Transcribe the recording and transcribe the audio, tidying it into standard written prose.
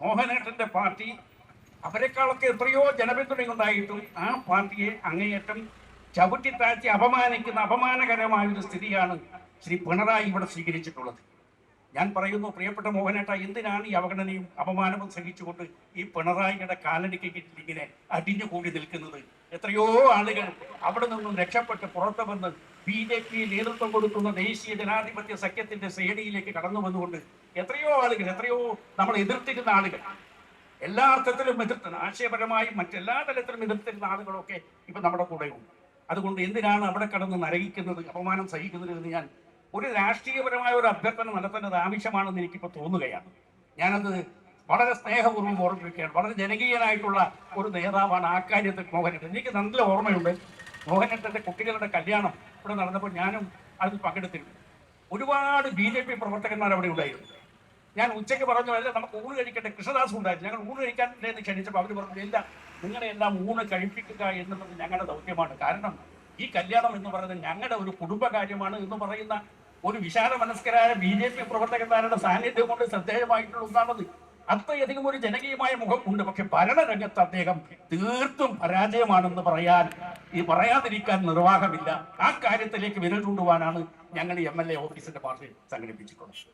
മോഹനേട്ടന്റെ party അവരെക്കാളൊക്കെ എത്രയോ ജനപിന്തുണയുണ്ടായിട്ടും ആ പാർട്ടിയെ അങ്ങേയറ്റം ചവിട്ടിത്താഴ്ത്തി അപമാനിക്കുന്ന അപമാനകരമായ ഒരു സ്ഥിതിയാണ് ശ്രീ പിണറായി ഇവിടെ സ്വീകരിച്ചിട്ടുള്ളത്. ഞാൻ പറയുന്നു, പ്രിയപ്പെട്ട മോഹനേട്ട, എന്തിനാണ് ഈ അവഗണനയും അപമാനവും സഹിച്ചുകൊണ്ട് ഈ പിണറായിയുടെ കാലടിക്ക് കീഴിൽ ഇങ്ങനെ അടിഞ്ഞുകൂടി നിൽക്കുന്നത്? എത്രയോ ആളുകൾ അവിടെ നിന്നും രക്ഷപ്പെട്ട് പുറത്തു വന്ന് BJP നേതൃത്വം കൊടുക്കുന്ന ദേശീയ ജനാധിപത്യ സഖ്യത്തിന്റെ ശ്രേണിയിലേക്ക് കടന്നു വന്നുകൊണ്ട് എത്രയോ ആളുകൾ, എത്രയോ നമ്മൾ എതിർത്തിരുന്ന ആളുകൾ, എല്ലാ അർത്ഥത്തിലും എതിർത്തുന്ന, ആശയപരമായും മറ്റെല്ലാ തലത്തിലും എതിർത്തിരുന്ന ആളുകളൊക്കെ ഇപ്പൊ നമ്മുടെ കൂടെയുണ്ട്. അതുകൊണ്ട് എന്തിനാണ് അവിടെ കടന്ന് നരകിക്കുന്നത്, അപമാനം സഹിക്കുന്നത് എന്ന് ഞാൻ ഒരു രാഷ്ട്രീയപരമായ ഒരു അഭ്യർത്ഥന നടത്തേണ്ടത് ആവശ്യമാണെന്ന് എനിക്കിപ്പോൾ തോന്നുകയാണ്. ഞാനത് വളരെ സ്നേഹപൂർവ്വം ഓർമ്മിപ്പിക്കുകയാണ്. വളരെ ജനകീയനായിട്ടുള്ള ഒരു നേതാവാണ് ആ കാര്യത്തിൽ മോഹനേട്ടൻ. എനിക്ക് നല്ല ഓർമ്മയുണ്ട്, മോഹനേട്ടൻ്റെ കുട്ടികളുടെ കല്യാണം ഇവിടെ നടന്നപ്പോൾ ഞാനും അതിൽ പങ്കെടുത്തിരുന്നു. ഒരുപാട് BJP പ്രവർത്തകന്മാർ അവിടെ ഉണ്ടായിരുന്നു. ഞാൻ ഉച്ചയ്ക്ക് പറഞ്ഞു, അല്ല നമുക്ക് ഊണ് കഴിക്കട്ടെ, കൃഷ്ണദാസ് ഉണ്ടായിരുന്നു. ഞങ്ങൾ ഊണ് കഴിക്കാൻ എന്ന് ക്ഷണിച്ചപ്പോൾ അവർ പറഞ്ഞു, ഇല്ല, നിങ്ങളെ എല്ലാം ഊണ് കഴിപ്പിക്കുക എന്നുള്ളത് ഞങ്ങളുടെ ദൗത്യമാണ്. കാരണം ഈ കല്യാണം എന്ന് പറയുന്നത് ഞങ്ങളുടെ ഒരു കുടുംബകാര്യമാണ് എന്ന് പറയുന്ന ഒരു വിശാല മനസ്കരായ BJP പ്രവർത്തകന്മാരുടെ സാന്നിധ്യം കൊണ്ട് ശ്രദ്ധേയമായിട്ടുള്ള ഒന്നാണത്. അത്രയധികം ഒരു ജനകീയമായ മുഖം ഉണ്ട്. പക്ഷെ ഭരണരംഗത്ത് അദ്ദേഹം തീർത്തും പരാജയമാണെന്ന് പറയാതിരിക്കാൻ നിർവാഹമില്ല. ആ കാര്യത്തിലേക്ക് വിരൽ ചൂണ്ടുവാനാണ് ഞങ്ങൾ MLA ഓഫീസിന്റെ പാർട്ടി സംഘടിപ്പിച്ചിട്ടുള്ളത്.